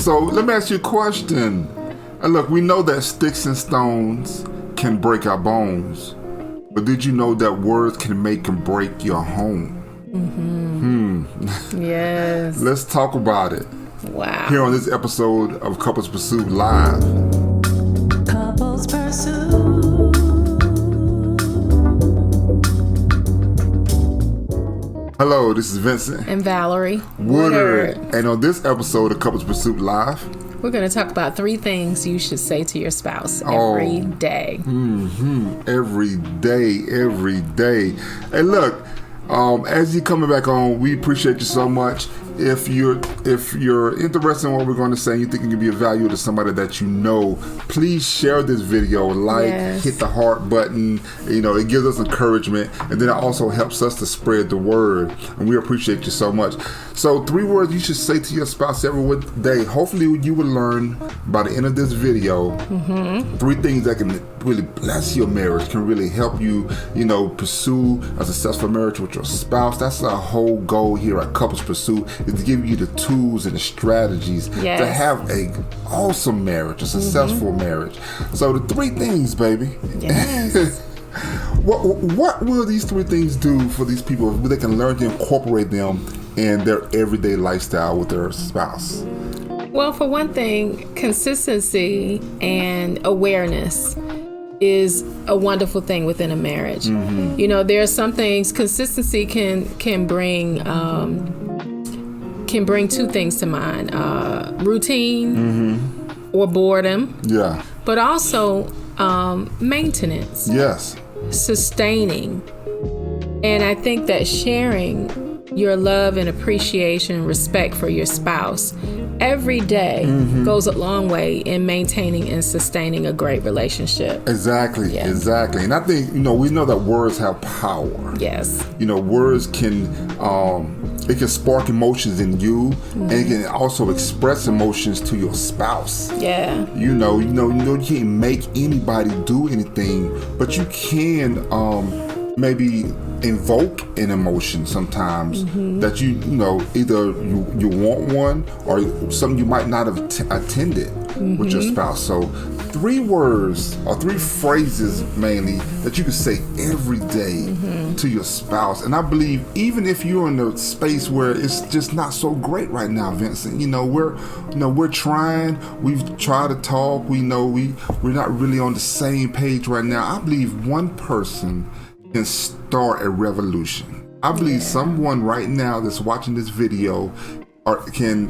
So let me ask you a question. Look, we know that sticks and stones can break our bones, but did you know that words can make and break your home? Yes. Let's talk about it. Wow. Here on this episode of Couples Pursuit Live. Couples Pursuit. Hello, this is Vincent And Valerie Woodard. And on this episode of Couples Pursuit Live, we're going to talk about 3 things you should say to your spouse every day. Every day. And look, as you're coming back on, we appreciate you so much. If you're interested in what we're going to say and you think it can be of value to somebody that you know, please share this video, hit the heart button. You know, it gives us encouragement, and then it also helps us to spread the word, and we appreciate you so much. So 3 words you should say to your spouse every day. Hopefully you will learn by the end of this video 3 things that can really bless your marriage, can really help you, pursue a successful marriage with your spouse. That's our whole goal here at Couples Pursuit, is to give you the tools and the strategies to have a awesome marriage, a successful marriage. So the 3 things, baby. Yes. What will these 3 things do for these people if they can learn to incorporate them in their everyday lifestyle with their spouse? Well, for one thing, consistency and awareness is a wonderful thing within a marriage. There are some things, consistency can bring 2 things to mind: routine or boredom. Yeah. But also maintenance. Yes. Sustaining. And I think that sharing your love and appreciation, respect for your spouse every day goes a long way in maintaining and sustaining a great relationship. Exactly. And I think, we know that words have power. Yes. Words can it can spark emotions in you, and it can also express emotions to your spouse. Yeah. You can't make anybody do anything, but you can maybe invoke an emotion sometimes that either you want one or something you might not have attended with your spouse. So 3 words or 3 phrases mainly that you can say every day to your spouse. And I believe even if you're in a space where it's just not so great right now, Vincent, we're trying, we've tried to talk, we're not really on the same page right now. I believe one person can start a revolution. I believe someone right now that's watching this video can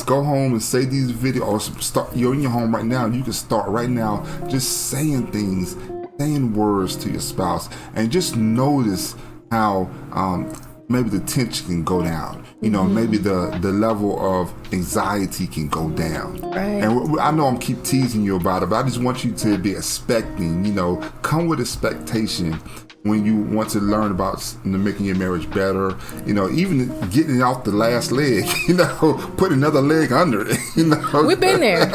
go home and say these videos, or you're in your home right now and you can start right now just saying things, saying words to your spouse, and just notice how maybe the tension can go down. Maybe the level of anxiety can go down. Right. And I know I'm keep teasing you about it, but I just want you to be expecting, come with expectation when you want to learn about making your marriage better, even getting off the last leg, put another leg under it, We've been there.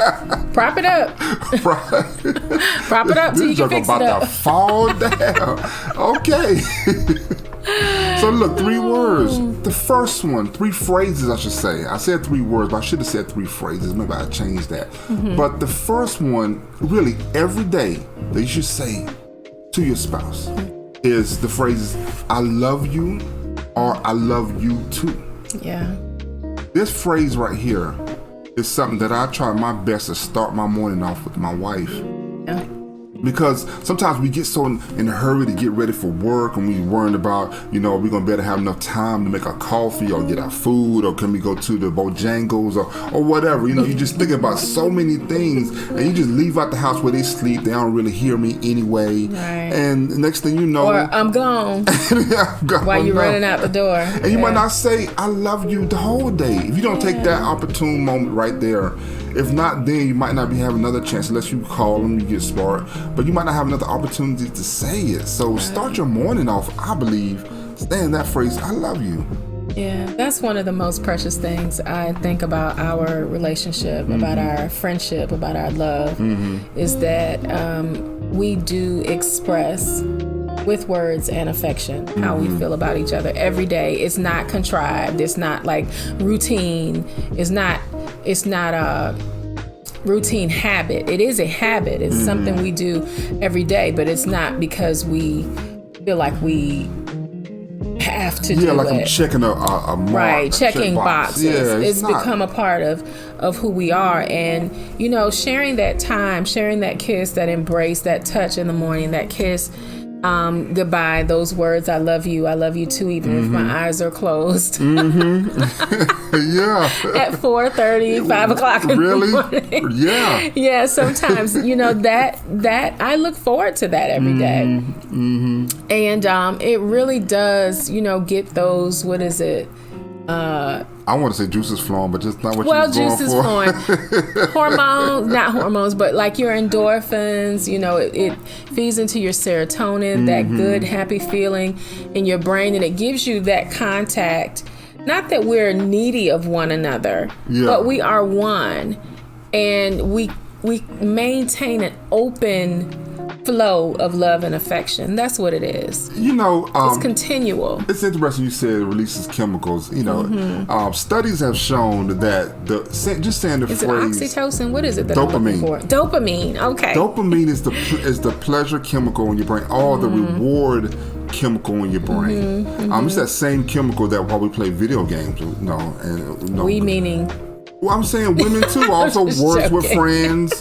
Prop it up. Prop it up till you can fix it up. About to fall down. Okay. So look, 3 words. The first one, 3 phrases I should say. I said 3 words, but I should have said 3 phrases. Maybe I changed that. But the first one, really, every day that you should say to your spouse is the phrases, I love you, or I love you too. Yeah. This phrase right here is something that I try my best to start my morning off with my wife. Yeah. Because sometimes we get so in a hurry to get ready for work, and we worrying about, are we going to better have enough time to make our coffee or get our food, or can we go to the Bojangles or whatever. You just thinking about so many things, and you just leave out the house where they sleep. They don't really hear me anyway. Right. And the next thing you know, or I'm gone. I'm gone while you're running out the door. And you might not say, I love you the whole day. If you don't take that opportune moment right there, if not, then you might not be having another chance unless you call them, you get smart. But you might not have another opportunity to say it. So start your morning off, I believe, saying that phrase, I love you. Yeah, that's one of the most precious things I think about our relationship, about our friendship, about our love, is that we do express with words and affection how we feel about each other every day. It's not contrived. It's not like routine. It's not it's not a routine habit. It is a habit. It's something we do every day, but it's not because we feel like we have to do Yeah, like it. I'm checking a mark, Right, a checking checkbox. boxes. Yeah, it's not. become a part of who we are. And, you know, sharing that time, sharing that kiss, that embrace, that touch in the morning, that kiss, goodbye, those words, I love you too, even if my eyes are closed. Yeah. At 4:30, 5 o'clock in Really? the morning. Yeah. Yeah, sometimes, you know, that I look forward to that every day. And it really does, you know, get those, what is it? I want to say juices flowing, but just not what Well, you're going juices for. flowing. Not hormones, but like your endorphins, you know, it feeds into your serotonin, that good, happy feeling in your brain, and it gives you that contact. Not that we're needy of one another, but we are one, and we maintain an open flow of love and affection. That's what it is. You know, It's continual. it's interesting you said it releases chemicals. You know, studies have shown that just saying the Is it phrase oxytocin? What is it that I'm looking for? Dopamine. Okay. dopamine is the pleasure chemical in your brain, or the reward chemical in your brain. It's that same chemical that while we play video games. We meaning. Well, I'm saying women too. Also, just words with joking. friends,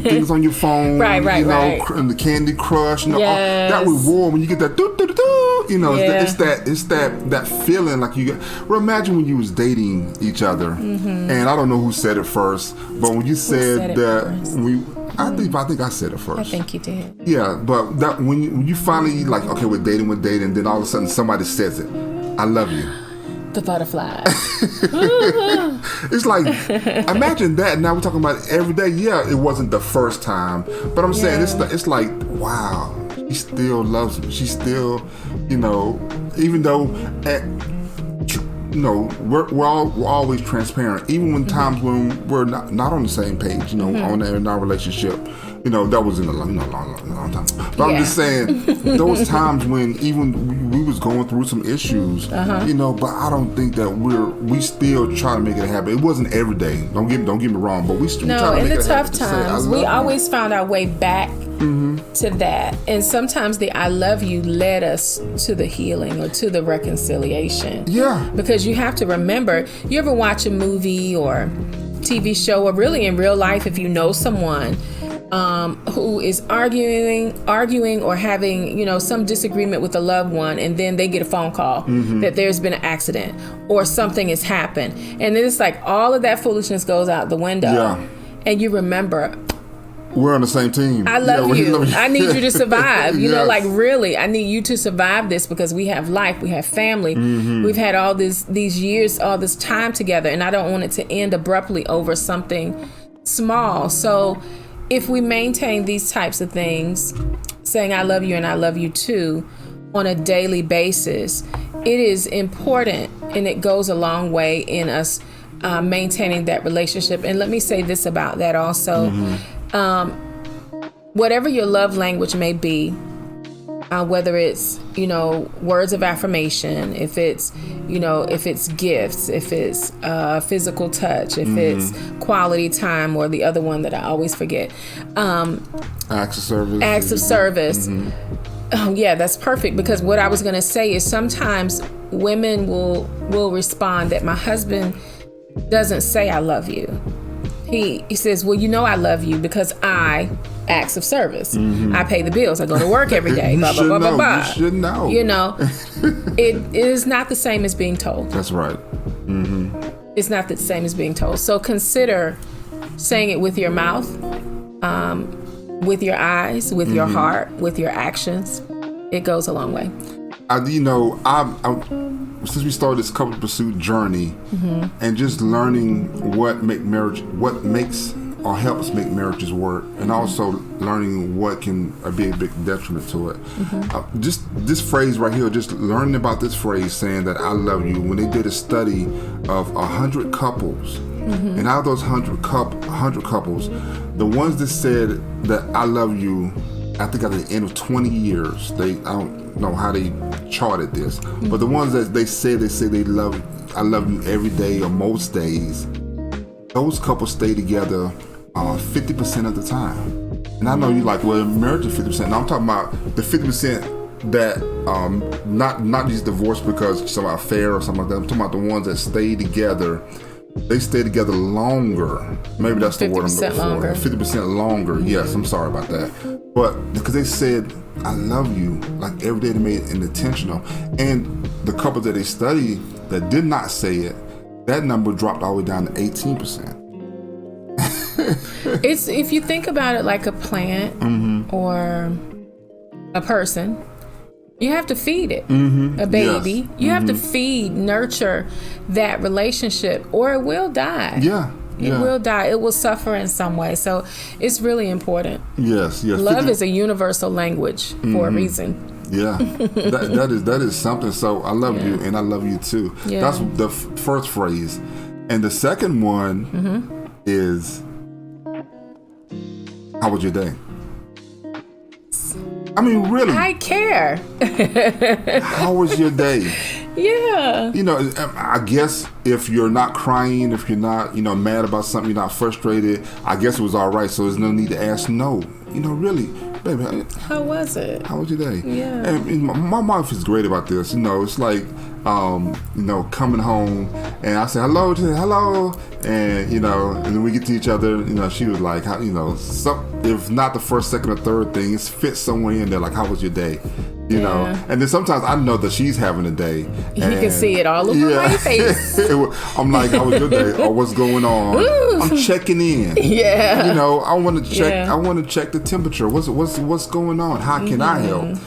things on your phone. Right, you know, right. And the Candy Crush. You know, that Yes. reward when you get that. You know, Yeah. it's that feeling like you get. Well, imagine when you was dating each other, and I don't know who said it first, but when you said said it that first? I think I said it first. I think you did. Yeah, but that when you finally like, okay, we're dating, and then all of a sudden somebody says it, I love you. The butterfly. It's like, imagine that. Now we're talking about it every day. Yeah, it wasn't the first time, but I'm saying it's like, wow, she still loves me. She still, you know, even though, we're always transparent, even when times when we're not on the same page, you know, in our relationship. You know, that was in a long time. But I'm just saying, those times when even we was going through some issues, you know, but I don't think that we still try to make it happen. It wasn't every day. Don't get me wrong, but we still try to No, in make the it tough happen. To say, I times, love we you. always found our way back to that. And sometimes the I love you led us to the healing or to the reconciliation. Yeah. Because you have to remember, you ever watch a movie or TV show, or really in real life, if you know someone who is arguing or having, you know, some disagreement with a loved one, and then they get a phone call that there's been an accident or something has happened, and then it's like all of that foolishness goes out the window, and you remember, we're on the same team. I love you. I need you to survive. You know, Yes. like really, I need you to survive this because we have life, we have family, we've had all these years, all this time together, and I don't want it to end abruptly over something small. So if we maintain these types of things, saying I love you and I love you too, on a daily basis, it is important, and it goes a long way in us maintaining that relationship. And let me say this about that also. Whatever your love language may be, whether it's, you know, words of affirmation, if it's, you know, if it's gifts, if it's physical touch, if it's quality time, or the other one that I always forget, Acts of service. acts of service. Oh yeah, that's perfect, because what I was going to say is sometimes women will respond that my husband doesn't say I love you. He says, well, you know I love you because I acts of service. I pay the bills. I go to work every day. Blah, blah, blah, blah, blah. You should know. You know, it is not the same as being told. That's right. It's not the same as being told. So consider saying it with your mouth, with your eyes, with your heart, with your actions. It goes a long way. Since we started this couple pursuit journey, and just learning what makes or helps make marriages work, and also learning what can be a big detriment to it. Just this phrase right here, just learning about this phrase, saying that I love you. When they did a study of 100 couples, and out of those 100 couples, the ones that said that I love you, I think at the end of 20 years, I don't know how they charted this, but the ones that they say I love you every day or most days, those couples stay together 50% of the time. And I know you like, well, marriage is 50%. Now I'm talking about the 50% that not just divorced because it's an affair or something like that. I'm talking about the ones that stay together. They stay together longer. Maybe that's the word I'm looking for. 50% longer. Yes, I'm sorry about that. But because they said, I love you, like every day, they made it intentional. And the couples that they studied that did not say it, that number dropped all the way down to 18%. It's, if you think about it like a plant or a person, you have to feed it. A baby, yes. You have to feed, nurture that relationship, or it will die. It will die. It will suffer in some way. So it's really important. Yes. Love is a universal language for a reason. Yeah, that is something. So I love you, and I love you too. Yeah. That's the first phrase, and the second one is, how was your day? I mean, really. I care. How was your day? Yeah. You know, I guess if you're not crying, if you're not, mad about something, you're not frustrated, I guess it was all right. So there's no need to ask no. Really, baby. How was it? How was your day? Yeah. And my wife is great about this. It's like, coming home and I say hello to her, hello, and and then we get to each other. She was like, if not the first, second, or third thing, it's fit somewhere in there. Like, how was your day? And then sometimes I know that she's having a day. You can see it all over my face. I'm like, how was your day? Or what's going on? Ooh. I'm checking in. Yeah. I want to check. Yeah. I want to check the temperature. What's going on? How can I help?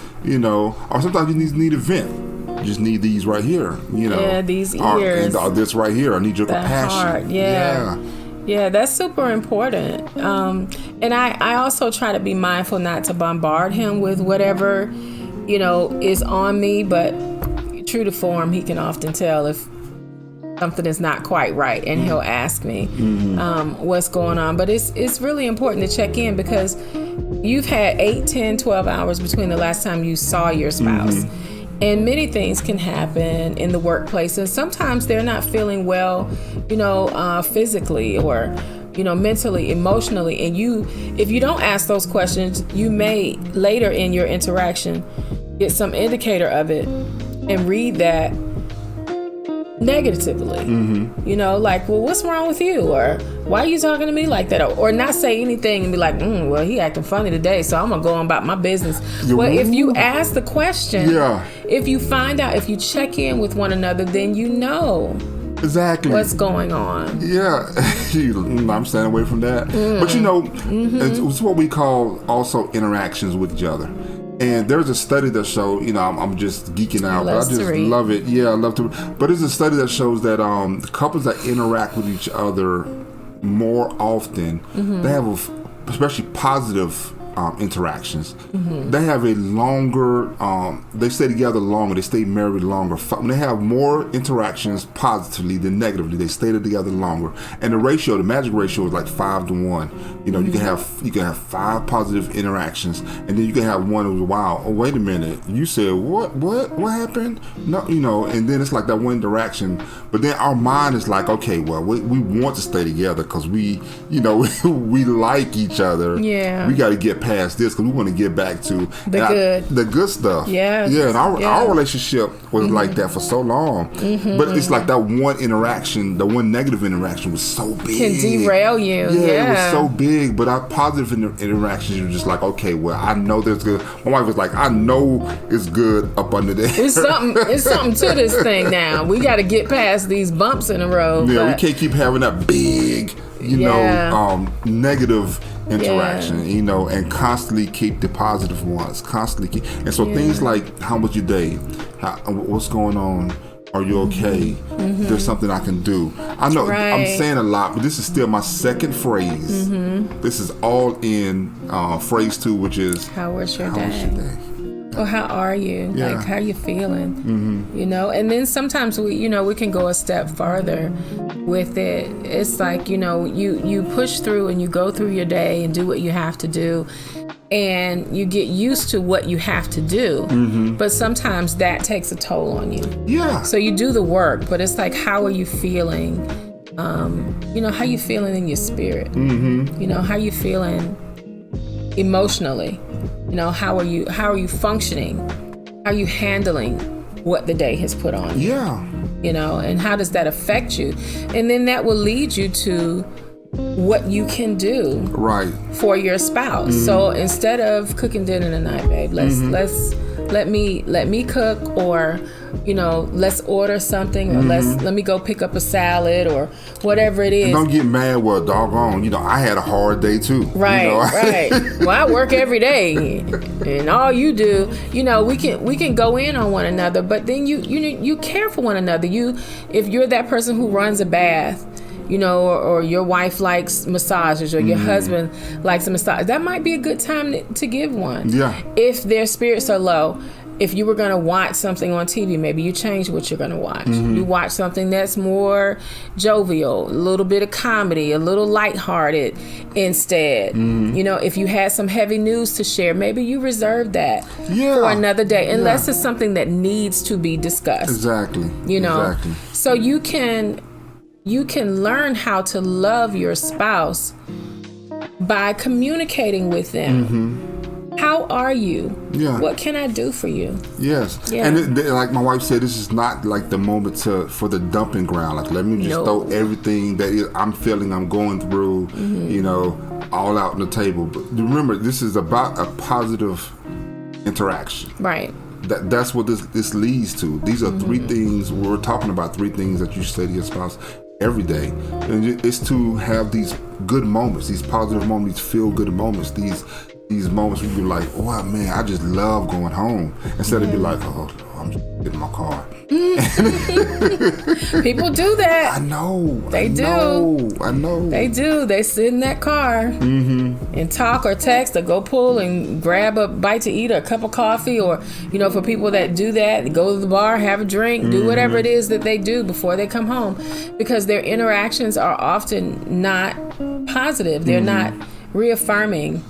Or sometimes you need a vent. You just need these right here. Yeah, these ears. Or this right here. I need your compassion. Heart. Yeah. Yeah, that's super important. And I also try to be mindful not to bombard him with whatever is on me, but true to form, he can often tell if something is not quite right, and he'll ask me what's going on. But it's really important to check in, because you've had 8, 10, 12 hours between the last time you saw your spouse. And many things can happen in the workplace, and sometimes they're not feeling well, physically or mentally, emotionally. And if you don't ask those questions, you may later in your interaction get some indicator of it and read that negatively. Like, well, what's wrong with you? Or why are you talking to me like that? Or not say anything and be like, well, he acting funny today, so I'm gonna go on about my business. Well, if you ask the question, if you find out, if you check in with one another, then exactly what's going on. Yeah. I'm staying away from that. But it's what we call also interactions with each other. And there's a study that showed, I'm just geeking out, but I just love it. Yeah, I love to. But there's a study that shows that couples that interact with each other more often, they have especially positive interactions. They have a longer, they stay together longer, they stay married longer. When they have more interactions positively than negatively, they stay together longer. And the magic ratio is like 5 to 1. You can have 5 positive interactions, and then you can have one who's, wow, oh, wait a minute, you said what happened? No, and then it's like that one interaction, but then our mind is like, okay, well, we want to stay together because we we like each other. Yeah, we got to get past this because we want to get back to the good stuff. Yeah. And our relationship was like that for so long. But it's like that one interaction, the one negative interaction was so big. Can derail you. Yeah, it was so big. But our positive interactions, you're just like, okay, well, I know there's good. My wife was like, I know it's good up under there. It's something to this thing now. We got to get past these bumps in the road. Yeah, we can't keep having that big, negative interaction, and constantly keep the positive ones, and so things like, how was your day? What's going on? Are you okay? There's something I can do. I know I'm saying a lot, but this is still my second phrase. This is all in phrase 2, which is, how was your day? Or how are you? Yeah. Like, how you feeling? And then sometimes we can go a step further with it. It's like, you push through and you go through your day and do what you have to do, and you get used to what you have to do. But sometimes that takes a toll on you. Yeah. So you do the work, but it's like, how are you feeling how you feeling in your spirit. How you feeling emotionally. How are you functioning? How are you handling what the day has put on you? Yeah. And how does that affect you? And then that will lead you to what you can do for your spouse. So instead of cooking dinner tonight, babe, let me cook, or let's order something, or let me go pick up a salad or whatever it is. And don't get mad. Well, doggone, I had a hard day too. Right. Well, I work every day, and all you do, we can go in on one another, but then you care for one another. If you're that person who runs a bath, or your wife likes massages, or your husband likes a massage, that might be a good time to give one. Yeah. If their spirits are low, if you were going to watch something on TV, maybe you change what you're going to watch. You watch something that's more jovial, a little bit of comedy, a little lighthearted instead. If you had some heavy news to share, maybe you reserve that for another day, unless it's something that needs to be discussed. Exactly. Exactly. So you can learn how to love your spouse by communicating with them. How are you? Yeah. What can I do for you? Yes. Yeah. And like my wife said, this is not like the moment for the dumping ground. Like, let me just throw everything that I'm feeling, I'm going through, all out on the table. But remember, this is about a positive interaction. Right. That's what this leads to. These are three things. We're talking about three things that you say to your spouse every day, and it's to have these good moments, these positive moments, these feel good moments, these moments where you're like, oh man, I just love going home, instead of be like, oh, I'm just getting my car. People do that. I know. They do. They sit in that car and talk or text or go pull and grab a bite to eat or a cup of coffee, or for people that do that, go to the bar, have a drink, do whatever it is that they do before they come home, because their interactions are often not positive. They're not reaffirming,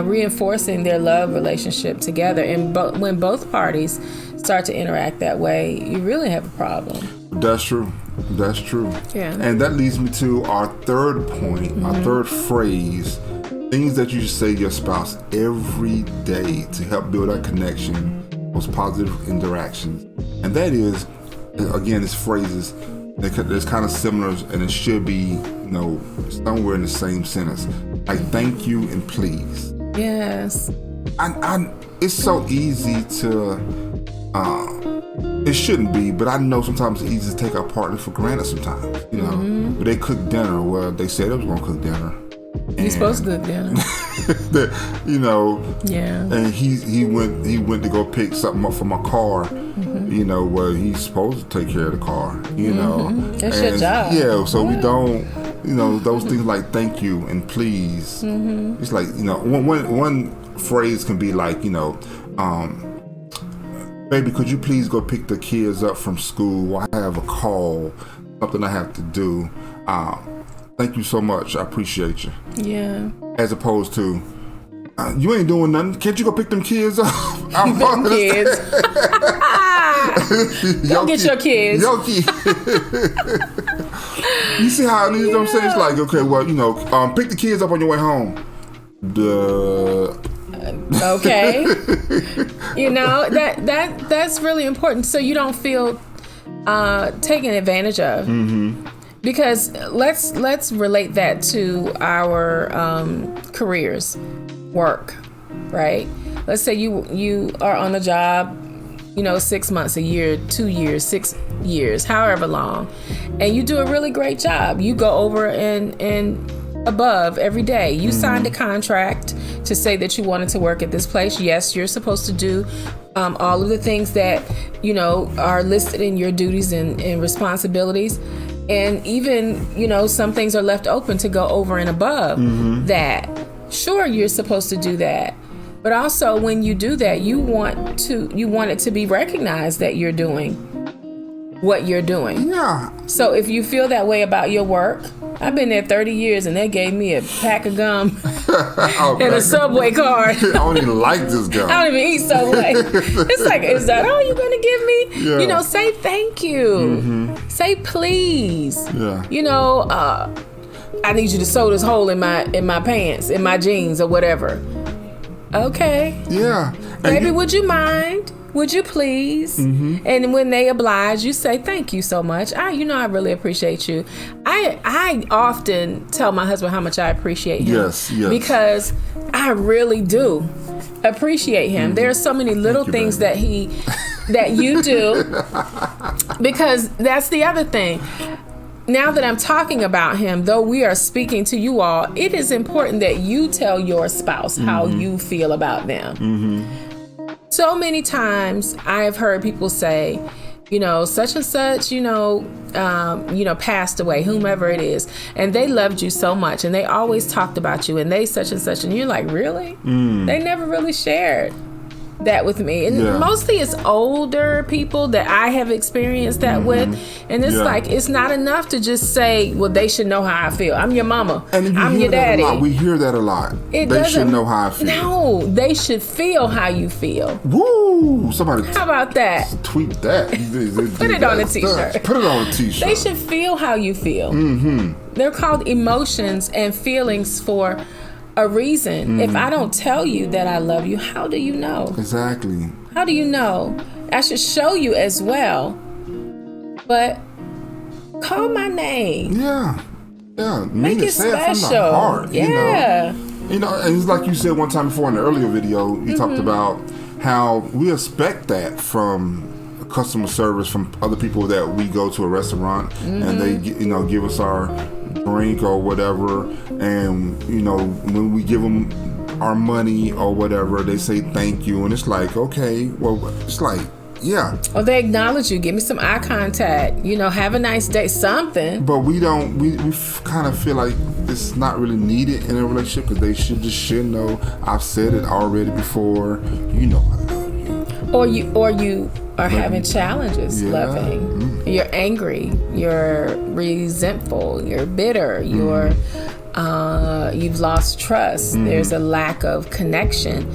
reinforcing their love relationship together. And when both parties start to interact that way, you really have a problem. That's true. Yeah. And that leads me to our third point, our third phrase, things that you should say to your spouse every day to help build that connection, those positive interactions. And that is, again, these phrases, it's kind of similar, and it should be, somewhere in the same sentence. Like, thank you and please. Yes. It's so easy to, it shouldn't be, but I know sometimes it's easy to take our partner for granted sometimes, But they cook dinner. Well, they said they was going to cook dinner. You're supposed to cook dinner. Yeah. And he went to go pick something up for my car, where he's supposed to take care of the car, That's your job. Yeah, so we don't, those things like thank you and please. It's like, one phrase can be like, baby, could you please go pick the kids up from school? I have a call, something I have to do. Thank you so much. I appreciate you. Yeah. As opposed to, you ain't doing nothing. Can't you go pick them kids up? Them kids. Go get your kids. You see how it is? I'm saying? It's like, okay, well, pick the kids up on your way home. Okay. That's really important, so you don't feel taken advantage of. Because let's relate that to our careers, work, right? Let's say you are on a job, 6 months, a year, 2 years, 6 years, however long, and you do a really great job. You go over and above every day. You signed a contract to say that you wanted to work at this place. Yes, you're supposed to do all of the things that are listed in your duties and responsibilities. And even, some things are left open to go over and above that. Sure, you're supposed to do that. But also, when you do that, you want it to be recognized that you're doing what you're doing. Yeah. So if you feel that way about your work, I've been there 30 years and they gave me a pack of gum Oh, and a man. Subway card. I don't even like this guy. I don't even eat Subway. It's like, is that all you're going to give me? Yeah. You know, say thank you. Say please. Yeah. You know, I need you to sew this hole in my pants, in my jeans or whatever. Okay. Yeah. Baby, would you mind? Would you please? And when they oblige, you say, thank you so much. I really appreciate you. I often tell my husband how much I appreciate him. Yes. Because I really do appreciate him. There are so many little things that you do. Because that's the other thing. Now that I'm talking about him, though we are speaking to you all, it is important that you tell your spouse how you feel about them. So many times I have heard people say, such and such, passed away, whomever it is, and they loved you so much and they always talked about you and they such and such, and you're like, really? They never really shared that with me. And mostly it's older people that I have experienced that with. And it's like, it's not enough to just say, well, they should know how I feel. I'm your mama. And I'm your daddy. We hear that a lot. They should know how I feel. No, they should feel how you feel. Woo! Somebody How about that? tweet that. Put it on a t-shirt. Put it on a t-shirt. They should feel how you feel. They're called emotions and feelings for a reason. If I don't tell you that I love you, how do you know? Exactly. How do you know? I should show you as well. But call my name. Yeah. Make it say special. it from the heart. Yeah. You know, and it's like you said one time before in the earlier video, you talked about how we expect that from customer service from other people that we go to a restaurant and they give us our drink or whatever, and when we give them our money or whatever, they say thank you, and it's like, okay, well, it's like, yeah. Or they acknowledge you, give me some eye contact, have a nice day, something. But we don't. We kind of feel like it's not really needed in a relationship because they should know. I've said it already before. I love you. Or you are having challenges loving. You're angry. You're resentful. You're bitter. You've lost trust. There's a lack of connection.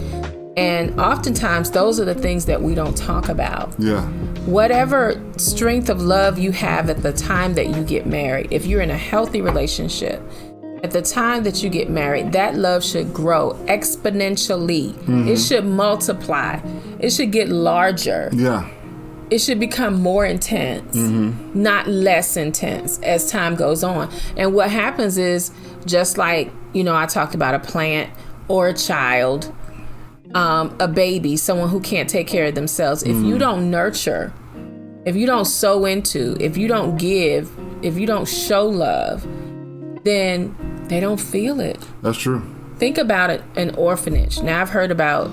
And oftentimes those are the things that we don't talk about. Yeah. Whatever strength of love you have at the time that you get married, if you're in a healthy relationship, at the time that you get married, that love should grow exponentially. It should multiply. It should get larger. Yeah. It should become more intense, not less intense as time goes on. And what happens is, just like, I talked about a plant or a child, a baby, someone who can't take care of themselves. If you don't nurture, if you don't sow into, if you don't give, if you don't show love, then they don't feel it. That's true. Think about it, an orphanage. Now, I've heard about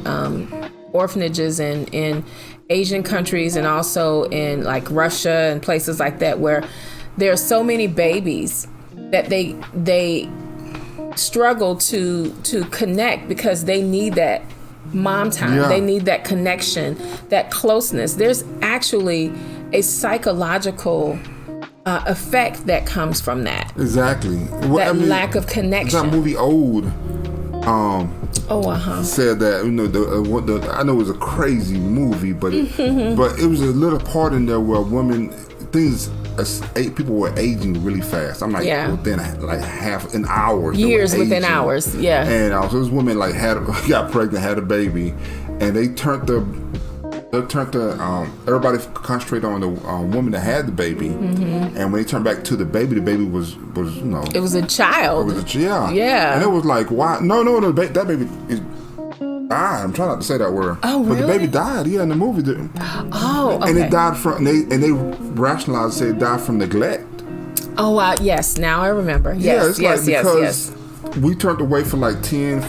orphanages in Asian countries and also in like Russia and places like that, where there are so many babies that they struggle to connect because they need that mom time. Yeah. They need that connection, that closeness. There's actually a psychological effect that comes from that. Exactly. That lack of connection. That movie Old said that, I know it was a crazy movie, but it was a little part in there where people were aging really fast. I'm like, within like half an hour. Years within hours, yeah. And this woman got pregnant, had a baby, and they turned the everybody concentrated on the woman that had the baby, and when they turned back to the baby was it was a child. It was and it was like, why? No, that baby is died. I'm trying not to say that word. Oh, really? But the baby died. Yeah, in the movie. Oh, okay. And it died from. And they rationalized, say it died from neglect. Oh, wow. Yes. Now I remember. Yes. Yes. We turned away for like 10,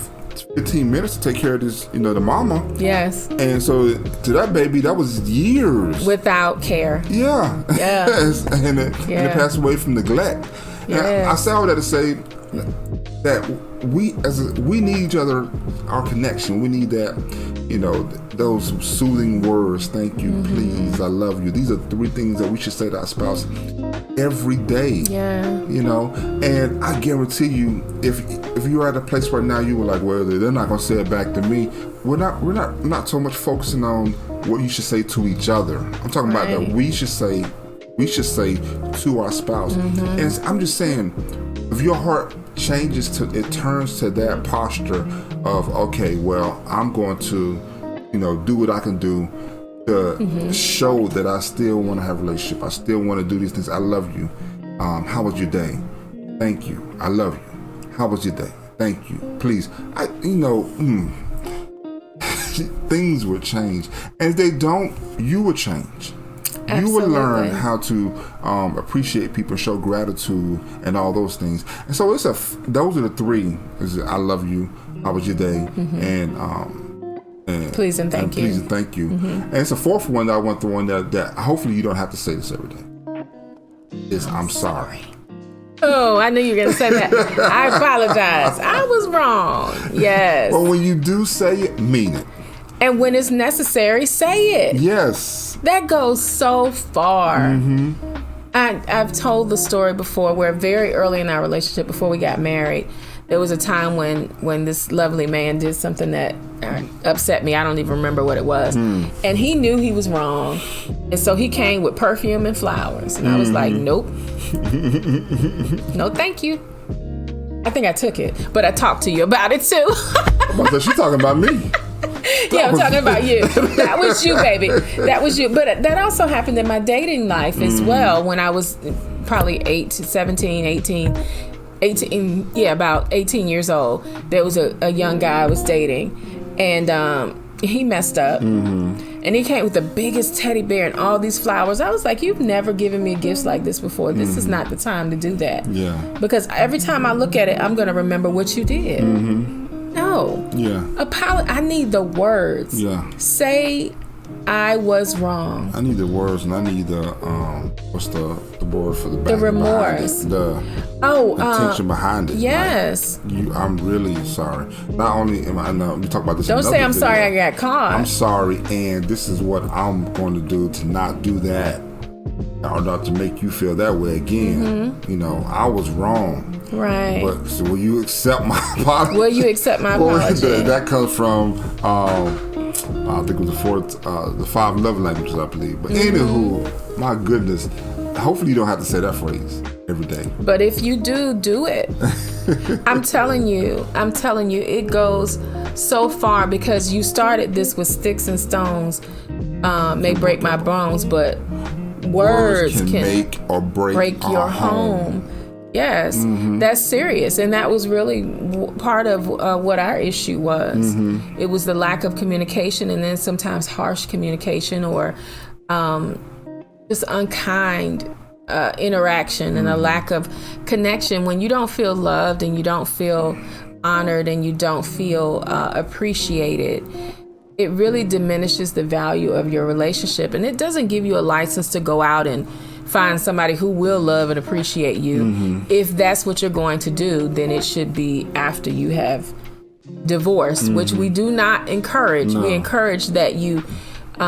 15 minutes to take care of this, the mama. Yes. And so to that baby, that was years without care. Yeah. Yeah. and it passed away from neglect. Yeah. I say all that to say, that we need each other, our connection. We need that, those soothing words. Thank you, please, I love you. These are 3 things that we should say to our spouse every day. Yeah. And I guarantee you, if you're at a place right now, you were like, well, they're not gonna say it back to me. We're not so much focusing on what you should say to each other. I'm talking about that we should say to our spouse. And I'm just saying, if your heart changes it turns to that posture of, okay, well, I'm going to, do what I can do to show that I still want to have a relationship. I still want to do these things. I love you. How was your day? Thank you. I love you. How was your day? Thank you. Please. Things will change. And if they don't, you will change. Absolutely. You will learn how to appreciate people, show gratitude, and all those things. And so those are the 3. I love you. How was your day? And please and thank you. Please and thank you. And it's a 4th one that I want to throw in that hopefully you don't have to say this every day. Is I'm sorry. Oh, I knew you were going to say that. I apologize. I was wrong. Yes. Well, when you do say it, mean it. And when it's necessary, say it. Yes. That goes so far. I've told the story before where very early in our relationship, before we got married, there was a time when this lovely man did something that upset me. I don't even remember what it was. And he knew he was wrong. And so he came with perfume and flowers. And I was like, nope. No, thank you. I think I took it, but I talked to you about it too. She's talking about me. Yeah, I'm talking about you. That was you, baby. That was you. But that also happened in my dating life as well when I was probably 18, about 18 years old. There was a young guy I was dating, and he messed up. And he came with the biggest teddy bear and all these flowers. I was like, you've never given me gifts like this before. This is not the time to do that. Yeah. Because every time I look at it, I'm going to remember what you did. No. Yeah. I need the words. Yeah. Say I was wrong. I need the words, and I need the what's the word for the back? The remorse. The intention behind it. Yes. Like, I'm really sorry. Not only am I know we talk about this. Don't say I'm sorry I got caught. I'm sorry, and this is what I'm going to do to not do that, or not to make you feel that way again. I was wrong. Right. But so will you accept my apology? Will you accept my apology? That comes from I think it was the 5 love languages, I believe. But anywho, my goodness, hopefully you don't have to say that phrase every day. But if you do it. I'm telling you, it goes so far, because you started this with sticks and stones may break my bones, but words can make or break your home. Yes, that's serious. And that was really part of what our issue was. It was the lack of communication, and then sometimes harsh communication, or just unkind interaction, and a lack of connection. When you don't feel loved, and you don't feel honored, and you don't feel appreciated, it really diminishes the value of your relationship. And it doesn't give you a license to go out and find somebody who will love and appreciate you. If that's what you're going to do, then it should be after you have divorced, which we do not encourage. No. We encourage that you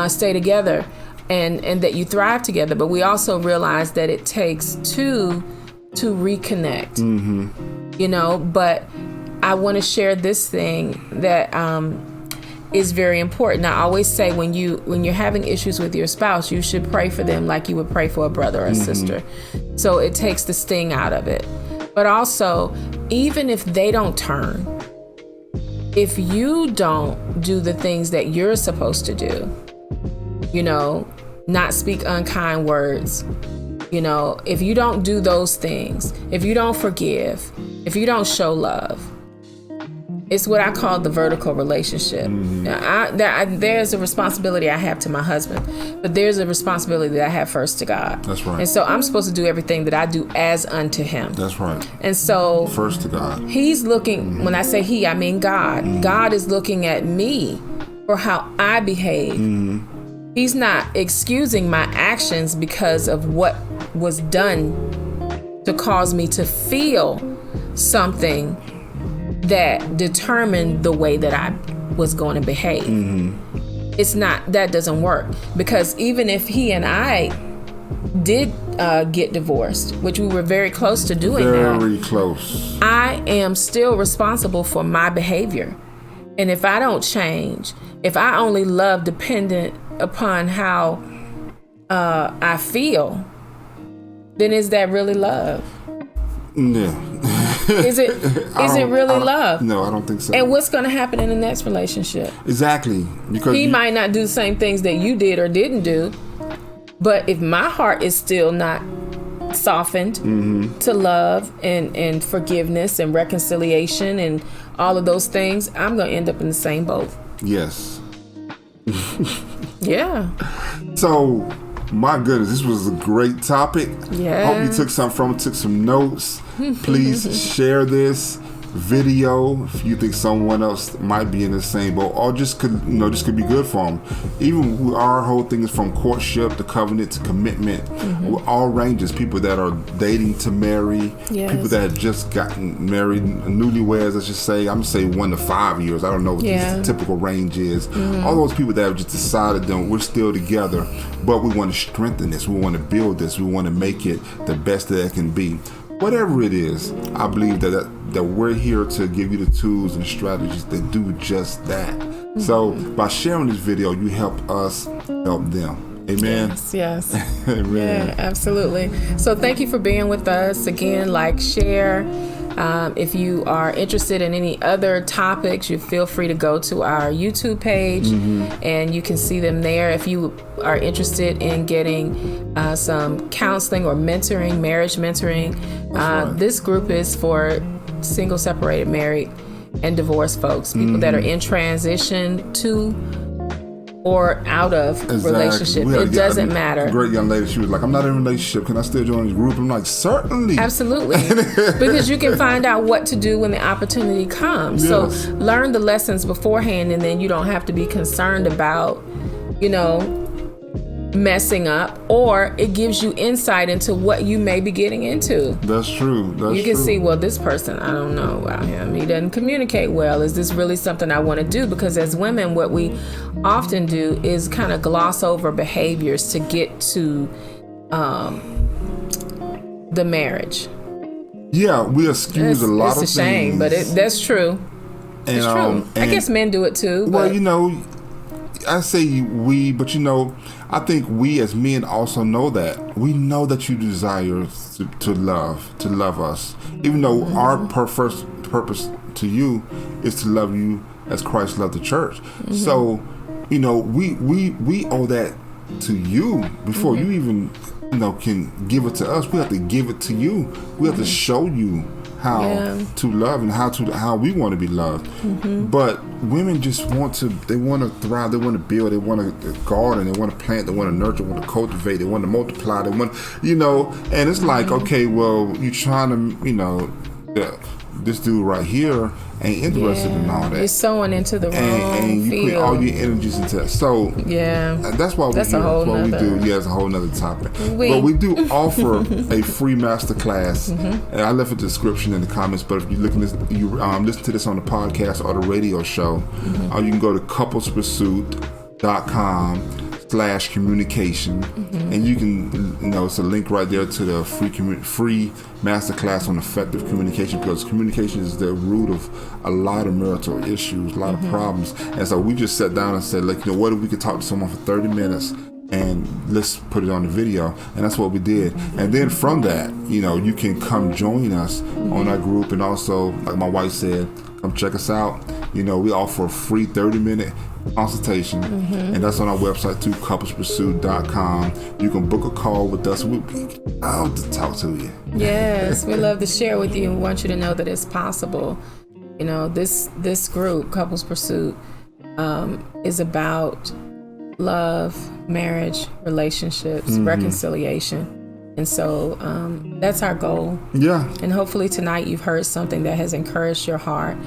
stay together and that you thrive together. But we also realize that it takes 2 to reconnect. But I want to share this thing that is very important. I always say when you're having issues with your spouse, you should pray for them like you would pray for a brother or a sister. So it takes the sting out of it. But also, even if they don't turn, if you don't do the things that you're supposed to do, not speak unkind words, if you don't do those things, if you don't forgive, if you don't show love, it's what I call the vertical relationship. There's a responsibility I have to my husband, but there's a responsibility that I have first to God. That's right. And so I'm supposed to do everything that I do as unto him. That's right. And so first to God. He's looking, when I say he, I mean God. God is looking at me for how I behave. He's not excusing my actions because of what was done to cause me to feel something that determined the way that I was going to behave. It's not, that doesn't work, because even if he and I did get divorced, which we were very close to doing very close, I am still responsible for my behavior. And if I don't change, if I only love dependent upon how I feel, then is that really love? Yeah. Is it really love? No, I don't think so. And what's going to happen in the next relationship? Exactly. Because he might not do the same things that you did or didn't do, but if my heart is still not softened to love and forgiveness and reconciliation and all of those things, I'm going to end up in the same boat. Yes. Yeah. So, my goodness, this was a great topic. Yeah. Hope you took something from it, took some notes. Please share this video if you think someone else might be in the same boat, or just could be good for them. Even our whole thing is from courtship to covenant to commitment. We're all ranges. People that are dating to marry, people that have just gotten married, newlyweds. Let's just say, I'm gonna say 1 to 5 years. I don't know what the typical range is. All those people that have just decided that we're still together, but we want to strengthen this. We want to build this. We want to make it the best that it can be. Whatever it is, I believe that we're here to give you the tools and strategies that do just that. So by sharing this video, you help us help them. Amen. Yes. Amen. Yeah, absolutely. So thank you for being with us. Again, like, share. If you are interested in any other topics, you feel free to go to our YouTube page and you can see them there. If you are interested in getting some counseling or mentoring, marriage mentoring, this group is for single, separated, married, and divorced folks, people that are in transition to or out of relationship. It doesn't matter. A great young lady, she was like, I'm not in a relationship. Can I still join this group? I'm like, certainly. Absolutely. Because you can find out what to do when the opportunity comes. Yes. So learn the lessons beforehand, and then you don't have to be concerned about, messing up, or it gives you insight into what you may be getting into. That's true. You can see, well, this person, I don't know about him. He doesn't communicate well. Is this really something I want to do? Because as women, what we often do is kind of gloss over behaviors to get to the marriage. Yeah, we excuse a lot of things. It's a shame, but that's true. And, it's true. I guess men do it too. Well, I say we, but I think we as men also know that. We know that you desire to love us. Even though our first purpose to you is to love you as Christ loved the church. So, we owe that to you before you even, can give it to us. We have to give it to you. We have to show you how to love and how we want to be loved. But women just want to thrive, they want to build, they want to garden, they want to plant, they want to nurture, they want to cultivate, they want to multiply, they want, and it's like, okay, well, you're trying to, this dude right here ain't interested in all that. You're sowing into the wrong and you field. put all your energies into that. So that's why that's a whole nother. We do. Yeah, it's a whole nother topic. But we do offer a free masterclass, and I left a description in the comments. But if you listen to this on the podcast or the radio show, you can go to couplespursuit.com/communication, and you can, it's a link right there to the free masterclass on effective communication, because communication is the root of a lot of marital issues, a lot of problems. And so we just sat down and said, what if we could talk to someone for 30 minutes and let's put it on the video? And that's what we did. And then from that, you can come join us on our group, and also, like my wife said, come check us out. We offer a free 30-minute consultation, and that's on our website too, couplespursuit.com. You can book a call with us. We'd love to talk to you. Yes, we love to share with you and want you to know that it's possible. This group, Couples Pursuit, is about love, marriage, relationships, reconciliation. And so that's our goal. Yeah. And hopefully tonight you've heard something that has encouraged your heart,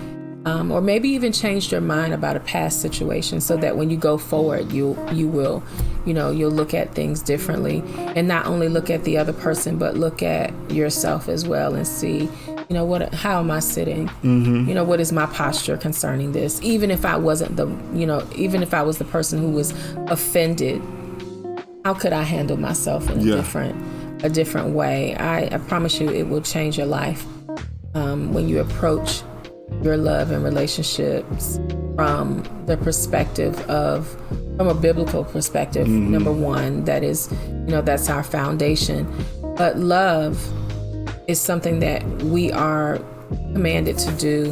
or maybe even changed your mind about a past situation, so that when you go forward, you will, you'll look at things differently, and not only look at the other person, but look at yourself as well, and see how am I sitting? What is my posture concerning this? Even if I wasn't even if I was the person who was offended, how could I handle myself in a different way? I promise you, it will change your life when you approach your love and relationships from the perspective from a biblical perspective. Number one, that is, that's our foundation. But love is something that we are commanded to do,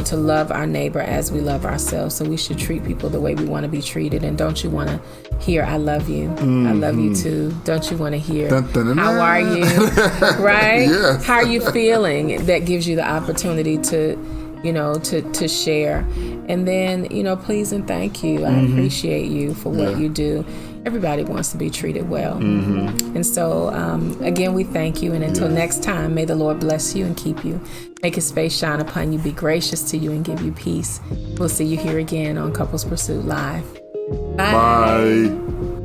to love our neighbor as we love ourselves. So we should treat people the way we want to be treated. And don't you want to hear, I love you. I love you too. Don't you want to hear, how are you? Right? Yes. How are you feeling? That gives you the opportunity to share. And then, please and thank you. I appreciate you for what you do. Everybody wants to be treated well. And so, again, we thank you. And until next time, may the Lord bless you and keep you. Make his face shine upon you, be gracious to you, and give you peace. We'll see you here again on Couples Pursuit Live. Bye. Bye.